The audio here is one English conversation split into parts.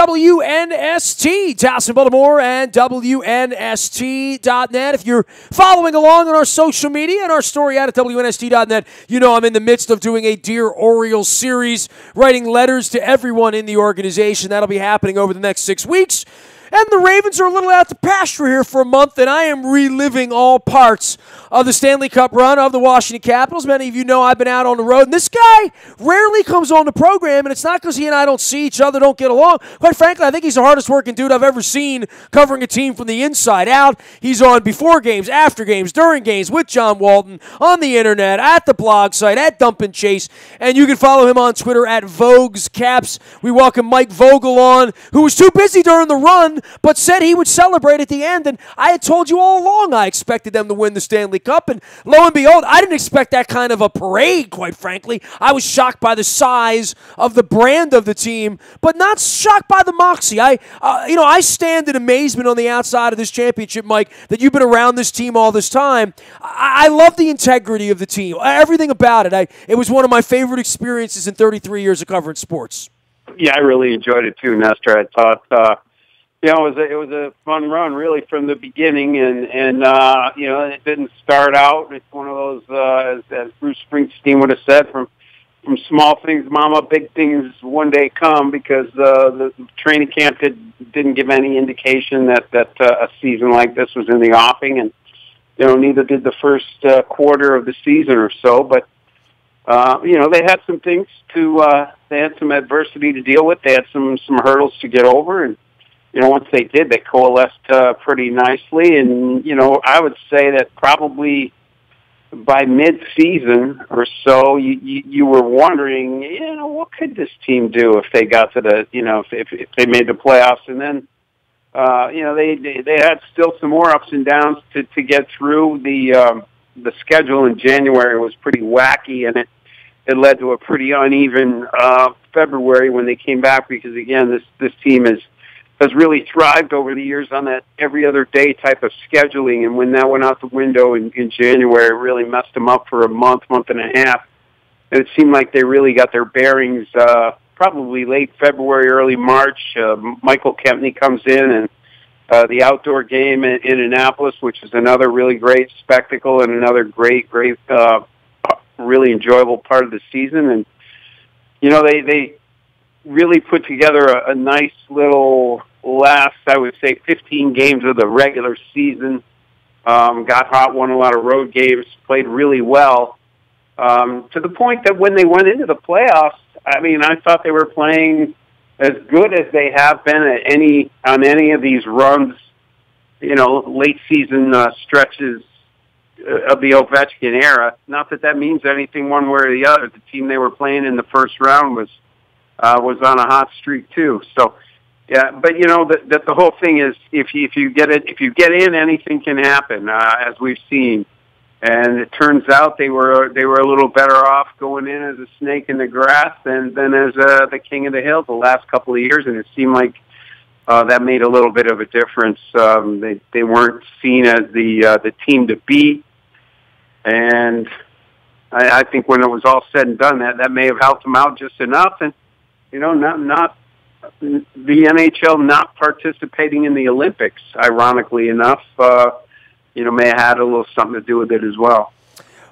WNST, Towson, Baltimore, and WNST.net. If you're following along on our social media and our story out at WNST.net, you know I'm in the midst of doing a Dear Orioles series, writing letters to everyone in the organization. That'll be happening over the next 6 weeks. And the Ravens are a little out to pasture here for a month, and I am reliving all parts of the Stanley Cup run of the Washington Capitals. Many of you know I've been out on the road, and this guy rarely comes on the program, and it's not because he and I don't see each other, don't get along. Quite frankly, I think he's the hardest working dude I've ever seen covering a team from the inside out. He's on before games, after games, during games, with John Walton, on the internet, at the blog site, at Dump and Chase, and you can follow him on Twitter at Vogue's Caps. We welcome Mike Vogel on, who was too busy during the run, but said he would celebrate at the end. And I had told you all along I expected them to win the Stanley Cup. And lo and behold, I didn't expect that kind of a parade, quite frankly. I was shocked by the size of the brand of the team, but not shocked by the moxie. I stand in amazement on the outside of this championship, Mike, that you've been around this team all this time. I love the integrity of the team, everything about it. It was one of my favorite experiences in 33 years of covering sports. Yeah, I really enjoyed it too, Nestor. I thought, it was a fun run, really, from the beginning, and it didn't start out. It's one of those, as Bruce Springsteen would have said, from small things, mama, big things one day come, because the training camp didn't give any indication that a season like this was in the offing, and neither did the first quarter of the season or so. But they had some things they had some adversity to deal with. They had some hurdles to get over, and once they did, they coalesced pretty nicely. And, I would say that probably by mid-season or so, you were wondering, what could this team do if they got to the, if they made the playoffs? And then, they had still some more ups and downs to get through. The schedule in January was pretty wacky, and it led to a pretty uneven February when they came back, because, again, this team has really thrived over the years on that every other day type of scheduling. And when that went out the window in January, it really messed them up for a month and a half. And it seemed like they really got their bearings probably late February, early March. Michael Kempney comes in, and the outdoor game in Annapolis, which is another really great spectacle and another great, really enjoyable part of the season. And, they really put together a nice little last, I would say, 15 games of the regular season. Got hot, won a lot of road games, played really well, to the point that when they went into the playoffs, I thought they were playing as good as they have been on any of these runs, late season stretches of the Ovechkin era. Not that means anything one way or the other. The team they were playing in the first round was on a hot streak too. So, yeah, but that the whole thing is if you get in, anything can happen, as we've seen. And it turns out they were a little better off going in as a snake in the grass than as the king of the hill the last couple of years, and it seemed like that made a little bit of a difference. They weren't seen as the team to beat, and I think when it was all said and done, that may have helped them out just enough. And not the NHL not participating in the Olympics, ironically enough, may have had a little something to do with it as well.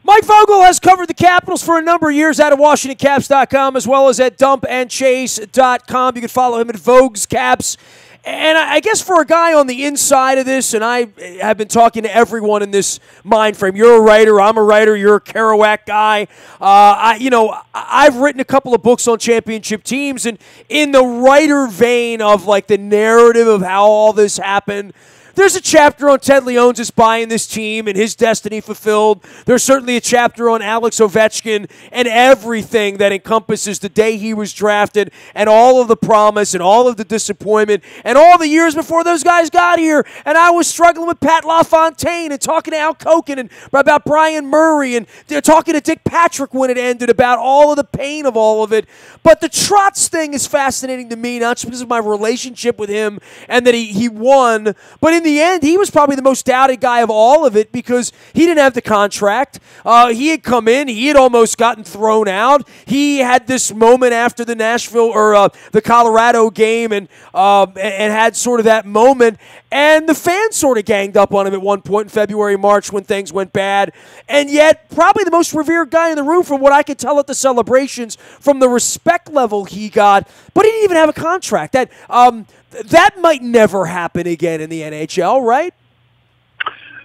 Mike Vogel has covered the Capitals for a number of years out of WashingtonCaps.com as well as at dumpandchase.com. You can follow him at Vogue's Caps. And I guess for a guy on the inside of this, and I have been talking to everyone in this mind frame. You're a writer, I'm a writer, you're a Kerouac guy. I've written a couple of books on championship teams, and in the writer vein of like the narrative of how all this happened, there's a chapter on Ted Leonsis buying this team and his destiny fulfilled. There's certainly a chapter on Alex Ovechkin and everything that encompasses the day he was drafted and all of the promise and all of the disappointment and all the years before those guys got here. And I was struggling with Pat LaFontaine and talking to Al Koken and about Brian Murray and talking to Dick Patrick when it ended about all of the pain of all of it. But the Trotz thing is fascinating to me, not just because of my relationship with him and that he won, but in the the end, he was probably the most doubted guy of all of it because he didn't have the contract. He had come in. He had almost gotten thrown out. He had this moment after the Nashville or the Colorado game and had sort of that moment. And the fans sort of ganged up on him at one point in February, March when things went bad. And yet, probably the most revered guy in the room from what I could tell at the celebrations, from the respect level he got. But he didn't even have a contract. That might never happen again in the NHL, right?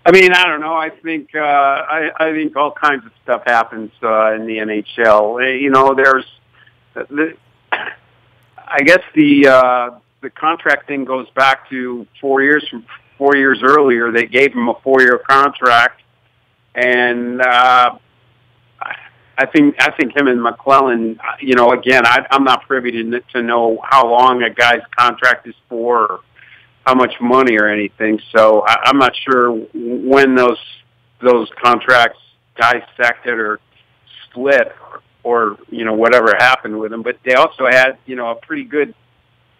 I mean, I don't know. I think I think all kinds of stuff happens in the NHL. You know, there's I guess the contract thing goes back to 4 years. From 4 years earlier, they gave him a 4-year contract, and I think him and McClellan. You know, again, I'm not privy to know how long a guy's contract is for, or how much money or anything. So I'm not sure when those contracts dissected or split, or you know whatever happened with them. But they also had a pretty good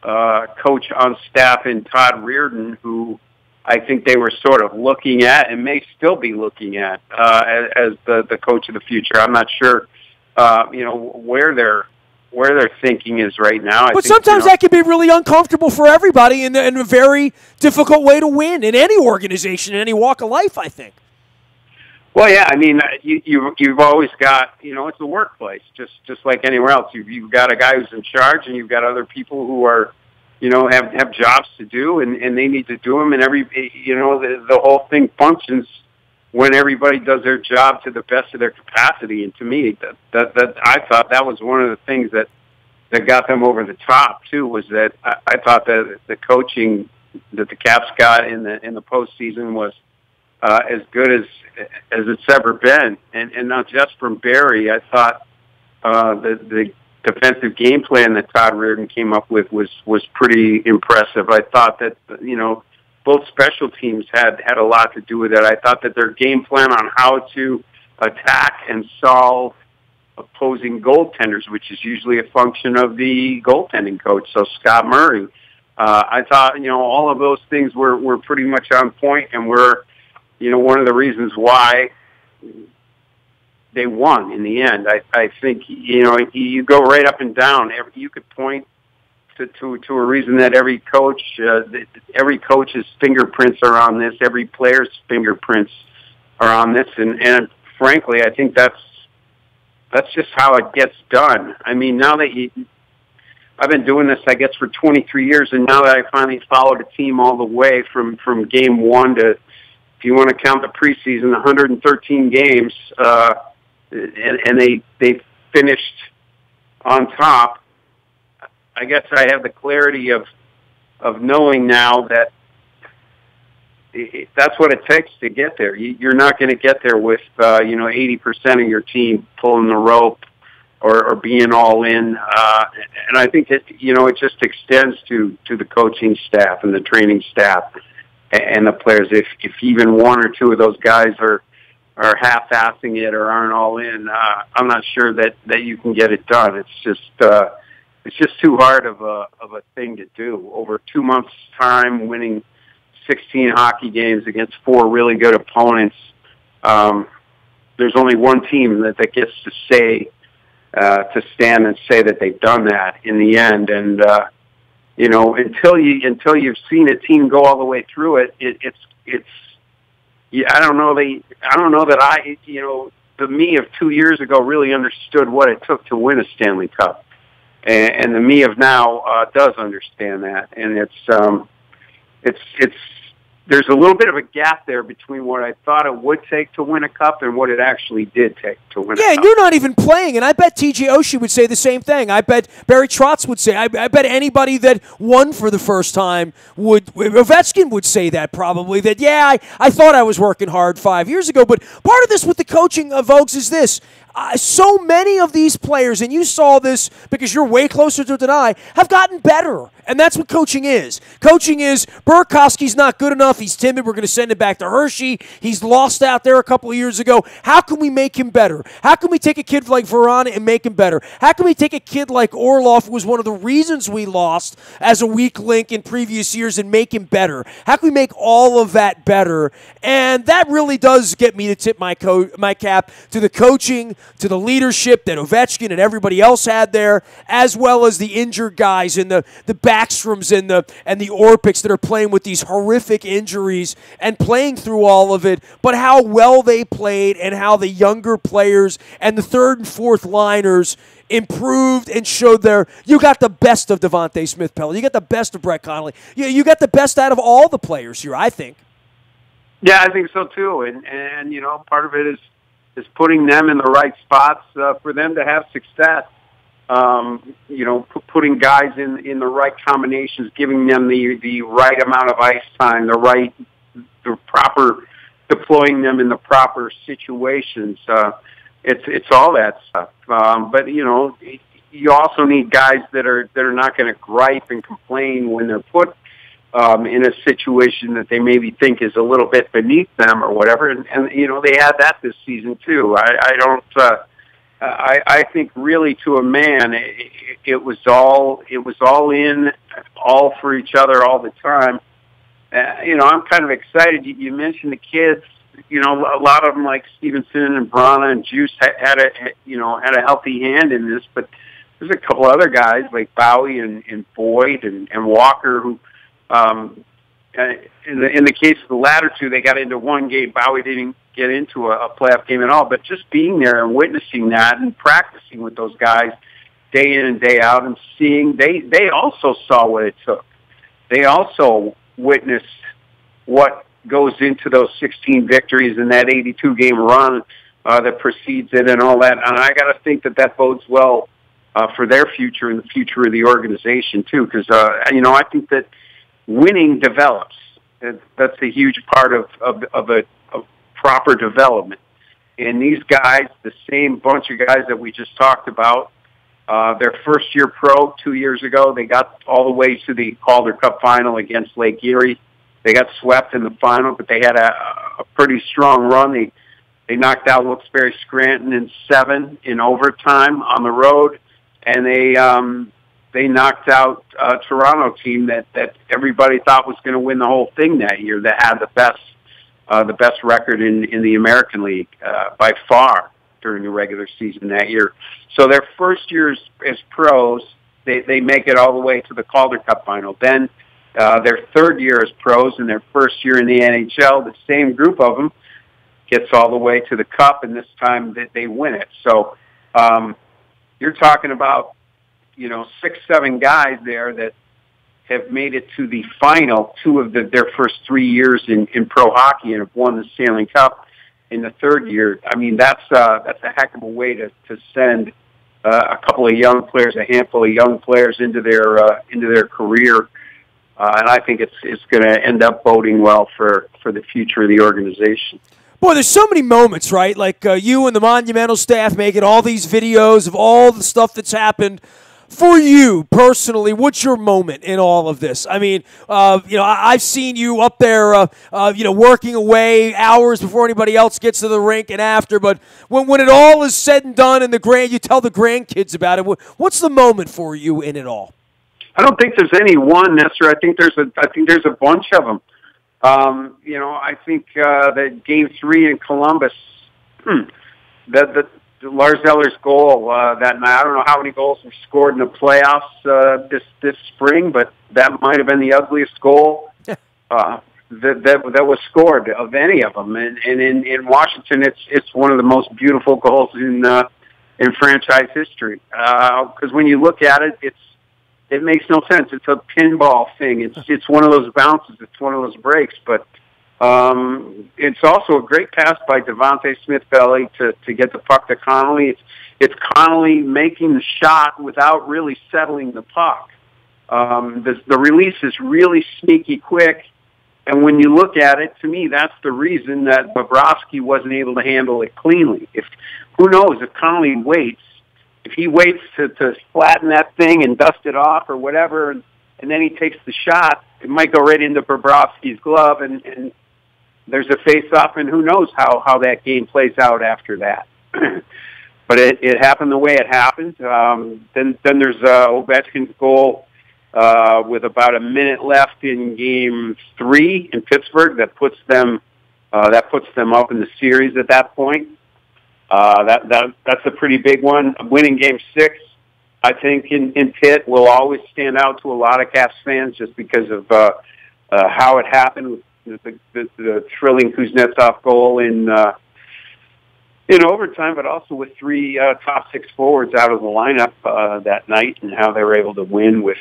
coach on staff in Todd Reardon, who I think they were sort of looking at and may still be looking at as the coach of the future. I'm not sure, where their thinking is right now. But sometimes that can be really uncomfortable for everybody and a very difficult way to win in any organization, in any walk of life, I think. Well, yeah, I mean, you've always got, it's a workplace, just like anywhere else. You've got a guy who's in charge, and you've got other people who are, have jobs to do, and they need to do them. And the whole thing functions when everybody does their job to the best of their capacity. And to me, that I thought that was one of the things that got them over the top too. Was that I thought that the coaching that the Caps got in the postseason was as good as it's ever been, and not just from Barry. I thought the defensive game plan that Todd Reardon came up with was pretty impressive. I thought that both special teams had a lot to do with it. I thought that their game plan on how to attack and solve opposing goaltenders, which is usually a function of the goaltending coach, so Scott Murray. I thought all of those things were pretty much on point, and were one of the reasons why they won in the end. I think, you go right up and down. You could point to a reason that every coach's fingerprints are on this. Every player's fingerprints are on this. And frankly, I think that's just how it gets done. I mean, now that I've been doing this, I guess, for 23 years, and now that I finally followed a team all the way from game one to, if you want to count the preseason, 113 games, and they finished on top. I guess I have the clarity of knowing now that that's what it takes to get there. You're not going to get there with 80% of your team pulling the rope or being all in. And I think that it just extends to the coaching staff and the training staff and the players. If even one or two of those guys are half-assing it or aren't all in, I'm not sure that you can get it done. It's just too hard of a thing to do. Over 2 months' time, winning 16 hockey games against 4 really good opponents. There's only one team that gets to say to stand and say that they've done that in the end. And until you've seen a team go all the way through it, it's. Yeah, I don't know that the me of 2 years ago really understood what it took to win a Stanley Cup, and the me of now does understand that, and it's there's a little bit of a gap there between what I thought it would take to win a cup and what it actually did take to win a cup. Yeah, and you're not even playing, and I bet T.J. Oshie would say the same thing. I bet Barry Trotz would say, I bet anybody that won for the first time Ovechkin would say that probably, that, yeah, I thought I was working hard 5 years ago, but part of this with the coaching of Vogues is this. So many of these players, and you saw this because you're way closer to it than I, have gotten better. And that's what coaching is. Coaching is, Burakovsky's not good enough. He's timid. We're going to send him back to Hershey. He's lost out there a couple of years ago. How can we make him better? How can we take a kid like Verana and make him better? How can we take a kid like Orlov, who was one of the reasons we lost as a weak link in previous years, and make him better? How can we make all of that better? And that really does get me to tip my cap to the coaching, to the leadership that Ovechkin and everybody else had there, as well as the injured guys and the Backstroms and the Orpiks that are playing with these horrific injuries and playing through all of it, but how well they played and how the younger players and the third and fourth liners improved and showed you got the best of Devontae Smith-Pelly. You got the best of Brett Connolly. You got the best out of all the players here, I think. Yeah, I think so too. And you know, part of it is putting them in the right spots for them to have success. You know, putting guys in the right combinations, giving them the right amount of ice time, the proper deploying them in the proper situations. It's all that stuff. But you know, you also need guys that are not going to gripe and complain when they're put in a situation that they maybe think is a little bit beneath them or whatever. And you know, they had that this season too. I think really to a man, it was all in, all for each other all the time. You know, I'm kind of excited. You mentioned the kids. You know, a lot of them like Stevenson and Brana and Juice had a healthy hand in this, but there's a couple other guys like Bowie and Boyd and Walker who, in the case of the latter two, they got into one game. Bowie didn't get into a playoff game at all, but just being there and witnessing that and practicing with those guys day in and day out and seeing, they also saw what it took. They also witnessed what goes into those 16 victories and that 82-game run that precedes it and all that. And I got to think that bodes well for their future and the future of the organization too, because you know, I think that winning develops. That's a huge part of proper development. And these guys, the same bunch of guys that we just talked about, their first year pro 2 years ago, they got all the way to the Calder Cup final against Lake Erie. They got swept in the final, but they had a pretty strong run. They knocked out Wilkes-Barre Scranton in 7 in overtime on the road, and they knocked out a Toronto team that everybody thought was going to win the whole thing that year, that had the best record in the American League by far during the regular season that year. So their first years as pros, they make it all the way to the Calder Cup final. Then their third year as pros and their first year in the NHL, the same group of them gets all the way to the Cup, and this time they win it. So you're talking about, you know, 6-7 guys there that have made it to the final 2 of their first 3 years in pro hockey and have won the Stanley Cup in the third year. I mean, that's a heck of a way to send a couple of young players, a handful of young players into their career. And I think it's going to end up boding well for the future of the organization. Boy, there's so many moments, right? Like you and the Monumental staff making all these videos of all the stuff that's happened. For you personally, what's your moment in all of this? I mean, you know, I've seen you up there, you know, working away hours before anybody else gets to the rink and after. But when it all is said and done, and you tell the grandkids about it. What's the moment for you in it all? I don't think there's any one, Nestor. I think there's a bunch of them. You know, I think that Game 3 in Columbus, that Lars Eller's goal that night. I don't know how many goals were scored in the playoffs this spring, but that might have been the ugliest goal that was scored of any of them. And in Washington, it's one of the most beautiful goals in franchise history. Because when you look at it, it makes no sense. It's a pinball thing. It's one of those bounces. It's one of those breaks. But it's also a great pass by Devontae Smith-Pelly to get the puck to Connolly. It's Connolly making the shot without really settling the puck. The release is really sneaky quick, And when you look at it, to me, that's the reason that Bobrovsky wasn't able to handle it cleanly. Who knows, if Connolly waits, if he waits to flatten that thing and dust it off or whatever, and then he takes the shot, it might go right into Bobrovsky's glove, and there's a face-off, and who knows how that game plays out after that. But it happened the way it happened. Then there's Ovechkin's goal with about a minute left in Game 3 in Pittsburgh that puts them up in the series at that point. That's a pretty big one. Winning Game 6, I think, in Pitt will always stand out to a lot of Caps fans just because of how it happened with the thrilling Kuznetsov goal in overtime, but also with 3 top 6 forwards out of the lineup that night, and how they were able to win with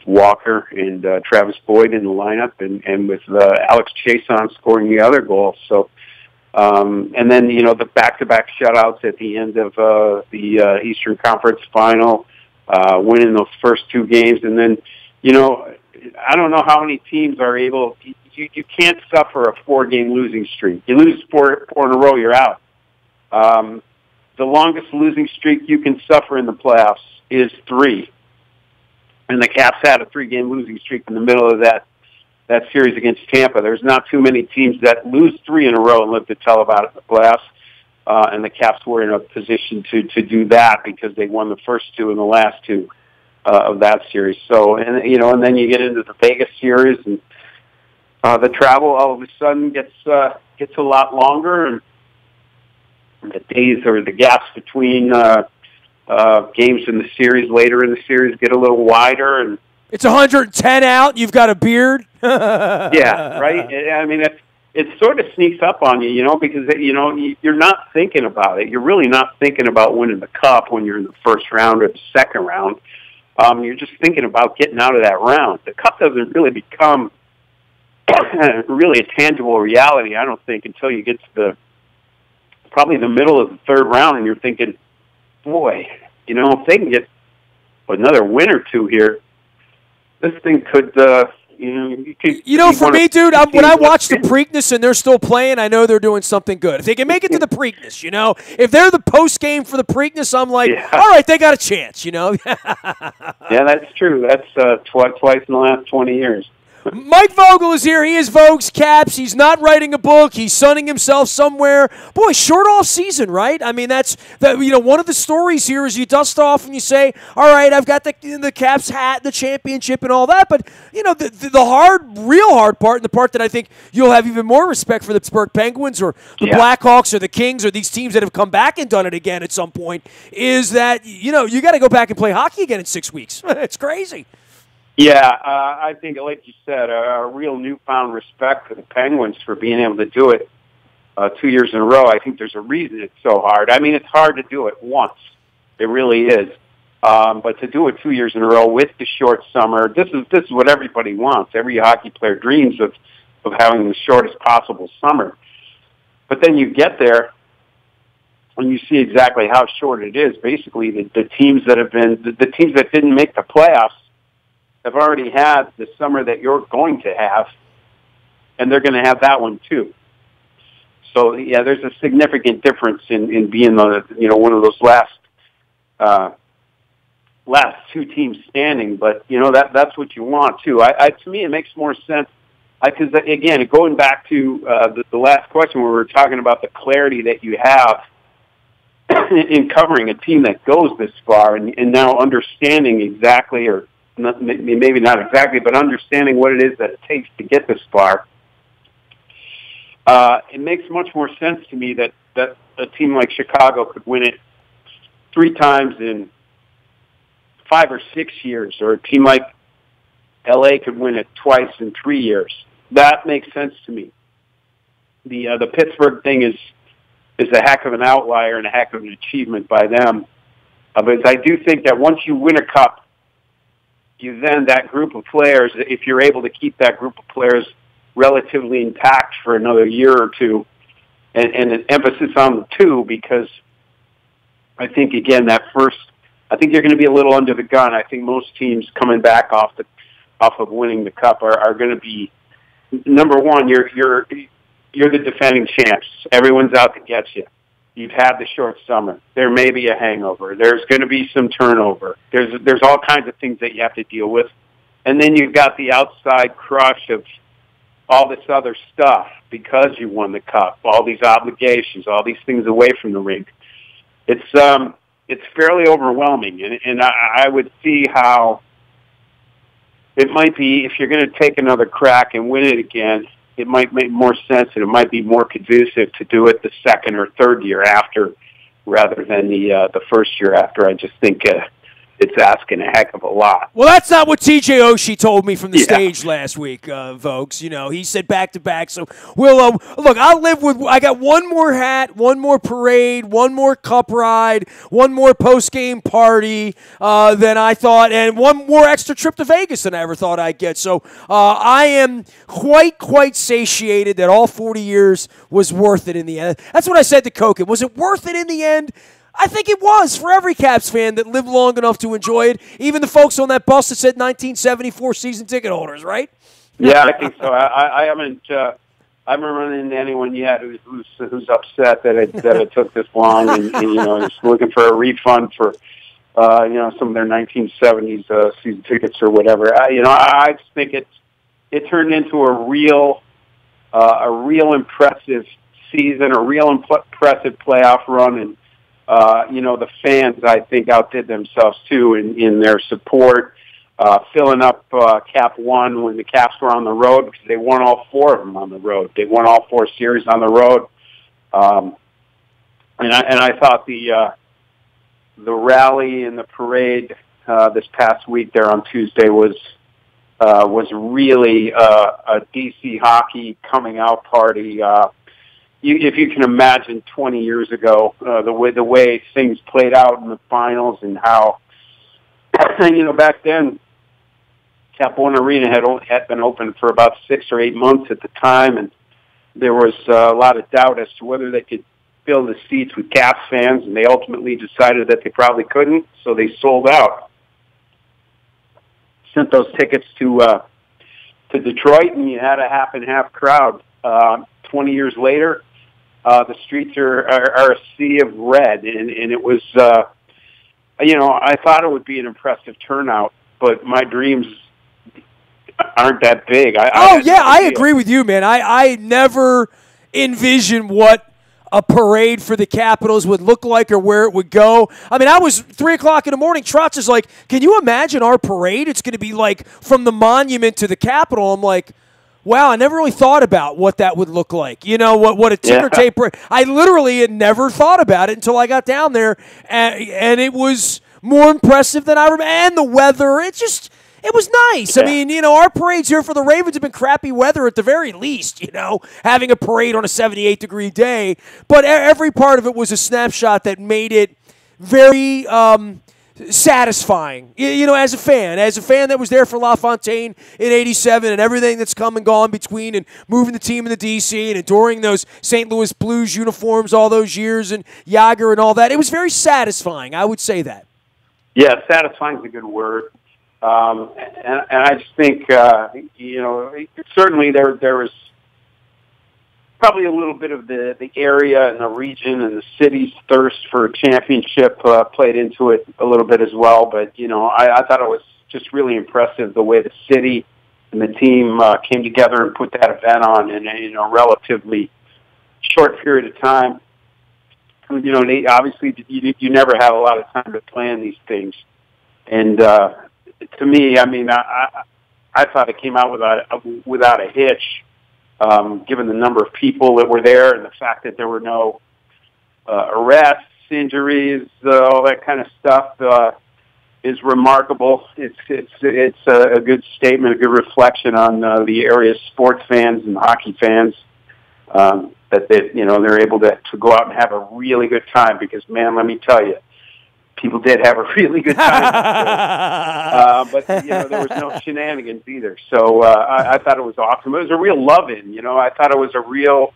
Walker and Travis Boyd in the lineup, and with Alex Chason scoring the other goal. So, and then the back-to-back shutouts at the end of the Eastern Conference Final, winning those first 2 games, and then I don't know how many teams are able. You can't suffer a 4-game losing streak. You lose 4 in a row, you're out. The longest losing streak you can suffer in the playoffs is 3. And the Caps had a 3-game losing streak in the middle of that series against Tampa. There's not too many teams that lose 3 in a row and live to tell about it in the playoffs. And the Caps were in a position to do that because they won the first 2 and the last 2 of that series. So, and then you get into the Vegas series, and the travel all of a sudden gets a lot longer, and the days or the gaps between games in the series later in the series get a little wider, and it's 110 out. And you've got a beard. Yeah, right. I mean, it sort of sneaks up on you, because you're not thinking about it. You're really not thinking about winning the cup when you're in the first round or the second round. You're just thinking about getting out of that round. The cup doesn't really become really a tangible reality, I don't think, until you get to probably the middle of the third round, and you're thinking, boy, if they can get another win or 2 here, this thing could, for me, dude, when I watch the Preakness and they're still playing, I know they're doing something good. If they can make it to the Preakness, if they're the post game for the Preakness, I'm like, all right, they got a chance, Yeah, that's true. That's twice in the last 20 years. Mike Vogel is here. He is Vogue's Caps. He's not writing a book. He's sunning himself somewhere. Boy, short off season, right? I mean, that's one of the stories here is you dust off and you say, all right, I've got the Caps hat, the championship, and all that. But the real hard part, and the part that I think you'll have even more respect for the Pittsburgh Penguins or the Blackhawks or the Kings or these teams that have come back and done it again at some point, is that you got to go back and play hockey again in 6 weeks. It's crazy. Yeah, I think, like you said, a real newfound respect for the Penguins for being able to do it 2 years in a row. I think there's a reason it's so hard. I mean, it's hard to do it once. It really is. But to do it 2 years in a row with the short summer, this is what everybody wants. Every hockey player dreams of having the shortest possible summer. But then you get there, and you see exactly how short it is. Basically, the teams that didn't make the playoffs have already had the summer that you're going to have, and they're going to have that one too. So yeah, there's a significant difference in being one of those last 2 teams standing. But that's what you want too. To me, it makes more sense because again, going back to the last question where we were talking about the clarity that you have in covering a team that goes this far, and now understanding exactly or maybe not exactly, but understanding what it is that it takes to get this far, it makes much more sense to me that a team like Chicago could win it 3 times in 5 or 6 years, or a team like LA could win it twice in 3 years. That makes sense to me. The Pittsburgh thing is a heck of an outlier and a heck of an achievement by them. But I do think that once you win a cup, that group of players, if you're able to keep that group of players relatively intact for another year or 2, and an emphasis on the 2, because I think, again, I think you're going to be a little under the gun. I think most teams coming back off of winning the cup are going to be number one, you're the defending champs. Everyone's out to get you. You've had the short summer. There may be a hangover. There's going to be some turnover. There's all kinds of things that you have to deal with. And then you've got the outside crush of all this other stuff because you won the cup, all these obligations, all these things away from the rink. It's fairly overwhelming, and I would see how it might be, if you're going to take another crack and win it again, it might make more sense and it might be more conducive to do it the second or third year after rather than the first year after. I just think it's asking a heck of a lot. Well, that's not what TJ Oshie told me from the stage last week, Vokes. You know, he said back-to-back. So, we'll look, I'll live with – I got one more hat, one more parade, one more cup ride, one more post-game party than I thought, and one more extra trip to Vegas than I ever thought I'd get. So, I am quite satiated that all 40 years was worth it in the end. That's what I said to Koken. Was it worth it in the end? I think it was for every Caps fan that lived long enough to enjoy it. Even the folks on that bus that said 1974 season ticket holders, right? Yeah, I think so. I haven't run into anyone yet who's upset that it took this long and you know, is looking for a refund for you know, some of their 1970s season tickets or whatever. I just think it turned into a real impressive season, a real impressive playoff run, and you know, the fans, I think, outdid themselves, too, in their support, filling up Cap 1 when the Caps were on the road, because they won all four of them on the road. They won all four series on the road. And I thought the rally and the parade this past week there on Tuesday was really a DC hockey coming out party. If you can imagine 20 years ago, the way things played out in the finals and how, you know, back then, Cap One Arena had been open for about 6 or 8 months at the time, and there was a lot of doubt as to whether they could fill the seats with Caps fans, and they ultimately decided that they probably couldn't, so they sold out. Sent those tickets to Detroit, and you had a half-and-half crowd. 20 years later, the streets are a sea of red, and it was, you know, I thought it would be an impressive turnout, but my dreams aren't that big. I agree with you, man. I never envisioned what a parade for the Capitals would look like or where it would go. I mean, I was 3 o'clock in the morning. Trotz is like, can you imagine our parade? It's going to be like from the monument to the Capitol. I'm like, wow, I never really thought about what that would look like. You know, what a ticker tape. I literally had never thought about it until I got down there, and it was more impressive than I remember. And the weather, it was nice. Yeah. I mean, you know, our parades here for the Ravens have been crappy weather at the very least, you know, having a parade on a 78-degree day. But every part of it was a snapshot that made it very satisfying, you know, as a fan that was there for LaFontaine in '87 and everything that's come and gone between, and moving the team into DC and enduring those St. Louis Blues uniforms all those years and Yager and all that. It was very satisfying. I would say that. Yeah, satisfying is a good word. And I just think, you know, certainly there was probably a little bit of the area and the region and the city's thirst for a championship played into it a little bit as well. But, you know, I thought it was just really impressive the way the city and the team came together and put that event on in a, you know, relatively short period of time. You know, obviously you never have a lot of time to plan these things. And to me, I mean, I thought it came out without a hitch. Given the number of people that were there and the fact that there were no arrests, injuries, all that kind of stuff is remarkable. It's a good statement, a good reflection on the area's sports fans and hockey fans that they're able to go out and have a really good time. Because, man, let me tell you, people did have a really good time. But, you know, there was no shenanigans either. So I thought it was awesome. It was a real love-in, you know. I thought it was a real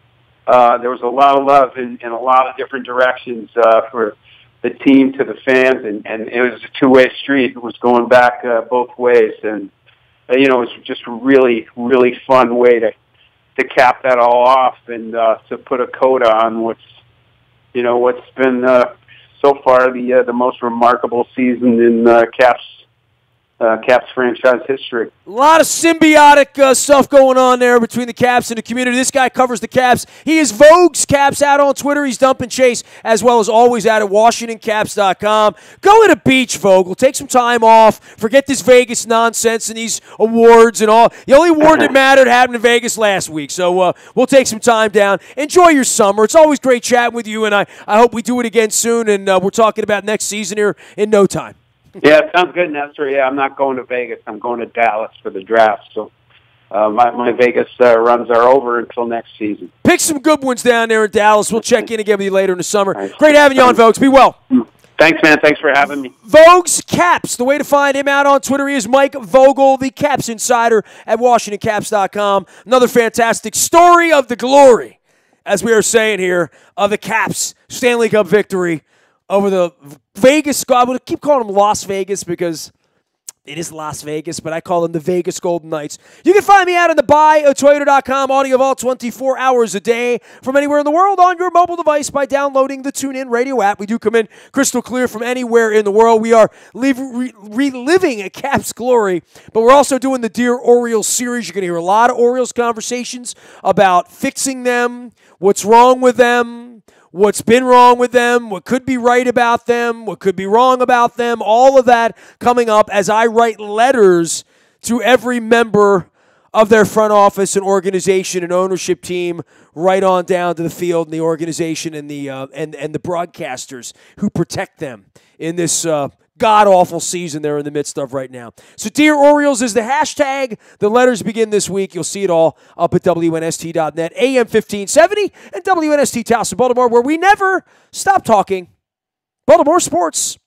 there was a lot of love in a lot of different directions for the team to the fans, and it was a two-way street. It was going back both ways. And, it was just a really, really fun way to cap that all off and to put a coda on what's been so far the most remarkable season in Caps franchise history. A lot of symbiotic stuff going on there between the Caps and the community. This guy covers the Caps. He is Vogue's Caps out on Twitter. He's dumping Chase, as well as always out at WashingtonCaps.com. Go to the beach, Vogel. Take some time off. Forget this Vegas nonsense and these awards and all. The only award that mattered happened in Vegas last week, so we'll take some time down. Enjoy your summer. It's always great chatting with you, and I hope we do it again soon, and we're talking about next season here in no time. Yeah, sounds good, Nestor. Yeah, I'm not going to Vegas. I'm going to Dallas for the draft. So my Vegas runs are over until next season. Pick some good ones down there in Dallas. We'll check in again with you later in the summer. Right. Great having you on, Vogues. Be well. Thanks, man. Thanks for having me. Vogues Caps. The way to find him out on Twitter, he is Mike Vogel, the Caps insider at WashingtonCaps.com. Another fantastic story of the glory, as we are saying here, of the Caps Stanley Cup victory over the Vegas. I would keep calling them Las Vegas because it is Las Vegas, but I call them the Vegas Golden Knights. You can find me out on the buyatoyota.com, audio of all 24 hours a day from anywhere in the world on your mobile device by downloading the TuneIn Radio app. We do come in crystal clear from anywhere in the world. We are reliving a Caps glory, but we're also doing the Dear Orioles series. You're going to hear a lot of Orioles conversations about fixing them, what's wrong with them, what's been wrong with them, what could be right about them, what could be wrong about them, all of that coming up as I write letters to every member of their front office and organization and ownership team, right on down to the field and the organization and the broadcasters who protect them in this god-awful season they're in the midst of right now. So Dear Orioles is the hashtag. The letters begin this week. You'll see it all up at WNST.net, AM 1570, and WNST Towson, Baltimore, where we never stop talking Baltimore sports.